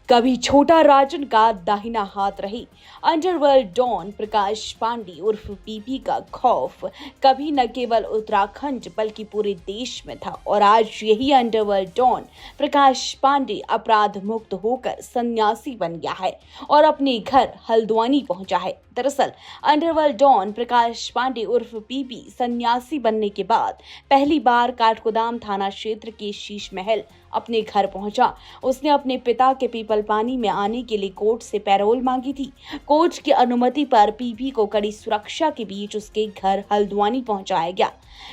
कभी छोटा राजन का दाहिना हाथ रही अंडरवर्ल्ड डॉन प्रकाश पांडे उर्फ पीपी का खौफ कभी न केवल उत्तराखंड बल्कि पूरे देश में था। और आज यही अंडरवर्ल्ड डॉन प्रकाश पांडे अपराध मुक्त होकर सन्यासी बन गया है और अपने घर हल्द्वानी पहुंचा है। दरअसल अंडरवर्ल्ड डॉन प्रकाश पांडे उर्फ पीपी सन्यासी बनने के बाद पहली बार काठगोदाम थाना क्षेत्र के शीश महल अपने घर पहुंचा। उसने अपने पिता के पीपल पानी में आने के लिए कोर्ट से पैरोल मांगी थी। कोर्ट की अनुमति पर पीपी को कड़ी सुरक्षा के बीच उसके घर हल्द्वानी पहुंचाया गया,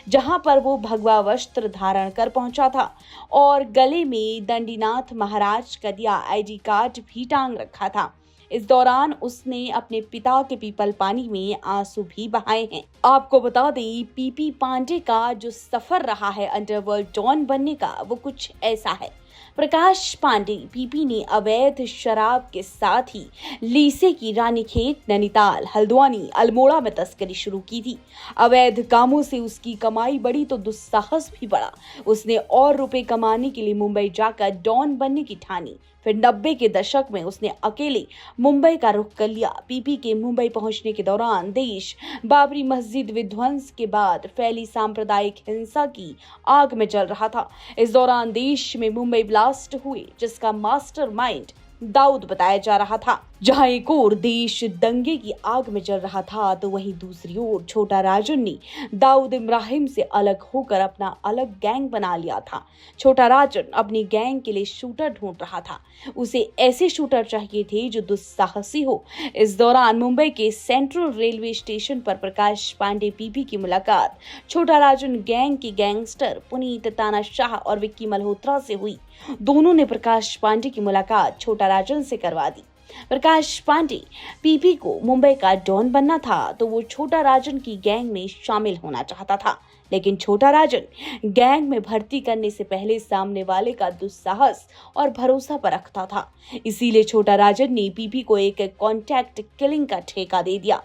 जहां पर वो भगवा वस्त्र धारण कर पहुंचा था और गले में दंडीनाथ महाराज का दिया आईडी कार्ड भी टांग रखा था। इस दौरान उसने अपने पिता के पीपल पानी में आंसू भी बहाए हैं। आपको बता दें, पीपी पांडे का जो सफर रहा है अंडरवर्ल्ड डॉन बनने का, वो कुछ ऐसा है। प्रकाश पांडे पीपी ने अवैध शराब के साथ ही लीसे की रानीखेत, नैनीताल, हल्द्वानी, अल्मोड़ा में तस्करी शुरू की थी। अवैध कामों से उसकी कमाई बढ़ी तो दुस्साहस भी बढ़ा। उसने और रुपए कमाने के लिए मुंबई जाकर डॉन बनने की ठानी। फिर 90 के दशक में उसने अकेले मुंबई का रुख कर लिया। पीपी के मुंबई पहुंचने के दौरान देश बाबरी मस्जिद विध्वंस के बाद फैली सांप्रदायिक हिंसा की आग में जल रहा था। इस दौरान देश में मुंबई ब्लास्ट हुए, जिसका मास्टरमाइंड दाऊद बताया जा रहा था। जहां एक ओर देश दंगे की आग में जल रहा था, तो वहीं दूसरी ओर छोटा राजन ने दाऊद इब्राहिम से अलग होकर अपना अलग गैंग बना लिया था। छोटा राजन अपनी गैंग के लिए शूटर ढूंढ रहा था। उसे ऐसे शूटर चाहिए थे जो दुस्साहसी हो। इस दौरान मुंबई के सेंट्रल रेलवे स्टेशन पर प्रकाश पांडे पीपी की मुलाकात छोटा राजन गैंग के गैंगस्टर पुनीत तानाशाह और विक्की मल्होत्रा से हुई। दोनों ने प्रकाश पांडे की मुलाकात छोटा राजन से करवा दी। प्रकाश पांडे पीपी को मुंबई का डॉन बनना था, तो वो छोटा राजन की गैंग में शामिल होना चाहता था। लेकिन छोटा राजन गैंग में भर्ती करने से पहले सामने वाले का दुस्साहस और भरोसा परखता था। इसीलिए छोटा राजन ने पीपी को एक कॉन्टैक्ट किलिंग का ठेका दे दिया।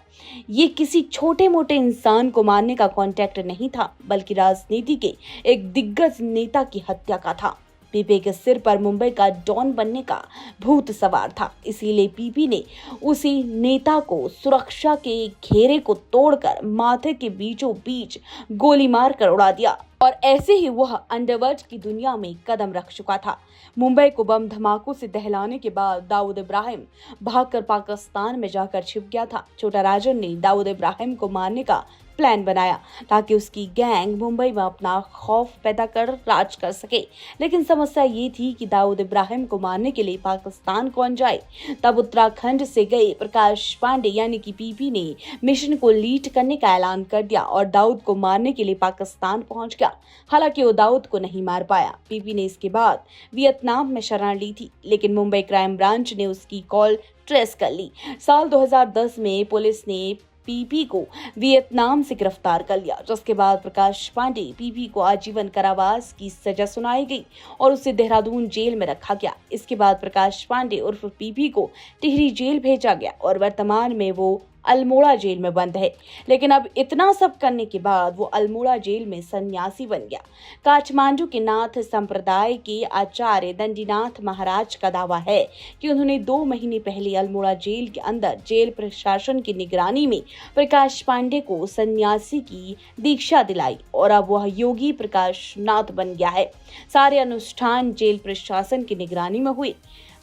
ये किसी छोटे मोटे इंसान को मारने का कॉन्टैक्ट नहीं था, बल्कि राजनीति के एक दिग्गज नेता की हत्या का था। पीपी के सिर पर मुंबई का डॉन बनने का भूत सवार था। इसीलिए पीपी ने उसी नेता को सुरक्षा के घेरे को तोड़कर माथे के बीचों बीच गोली मारकर उड़ा दिया और ऐसे ही वह अंडरवर्ल्ड की दुनिया में कदम रख चुका था। मुंबई को बम धमाकों से दहलाने के बाद दाऊद इब्राहिम भागकर पाकिस्तान में जाकर छिप गया था। छोटा राजन ने दाऊद इब्राहिम को मारने का प्लान बनाया ताकि उसकी गैंग मुंबई में अपना खौफ पैदा कर राज कर सके। लेकिन समस्या ये थी कि दाऊद इब्राहिम को मारने के लिए पाकिस्तान कौन जाए। तब उत्तराखंड से गए प्रकाश पांडे यानी कि पीपी ने मिशन को लीड करने का ऐलान कर दिया और दाऊद को मारने के लिए पाकिस्तान पहुंच गया। हालांकि वो दाऊद को नहीं मार पाया। पीपी ने इसके बाद वियतनाम में शरण ली थी, लेकिन मुंबई क्राइम ब्रांच ने उसकी कॉल ट्रेस कर ली। साल 2010 में पुलिस ने पीपी को वियतनाम से गिरफ्तार कर लिया, जिसके बाद प्रकाश पांडे पीपी को आजीवन कारावास की सजा सुनाई गई और उसे देहरादून जेल में रखा गया। इसके बाद प्रकाश पांडे उर्फ पीपी को टिहरी जेल भेजा गया और वर्तमान में वो अल्मोड़ा जेल में बंद है। लेकिन अब इतना सब करने के बाद वो अल्मोड़ा जेल में सन्यासी बन गया। काठमांडू के नाथ संप्रदाय के आचार्य दंडीनाथ महाराज का दावा है कि उन्होंने 2 महीने पहले अल्मोड़ा जेल के अंदर जेल प्रशासन की निगरानी में प्रकाश पांडे को सन्यासी की दीक्षा दिलाई और अब वह योगी प्रकाश नाथ बन गया है। सारे अनुष्ठान जेल प्रशासन की निगरानी में हुए।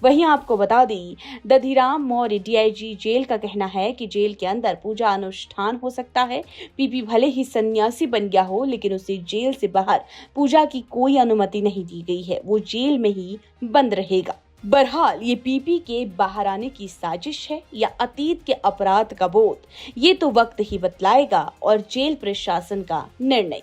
वहीं आपको बता दें, दधिराम मौर्य डीआईजी जेल का कहना है कि जेल के अंदर पूजा अनुष्ठान हो सकता है। पीपी भले ही सन्यासी बन गया हो, लेकिन उसे जेल से बाहर पूजा की कोई अनुमति नहीं दी गई है। वो जेल में ही बंद रहेगा। बहरहाल ये पीपी के बाहर आने की साजिश है या अतीत के अपराध का बोध, ये तो वक्त ही बतलाएगा और जेल प्रशासन का निर्णय।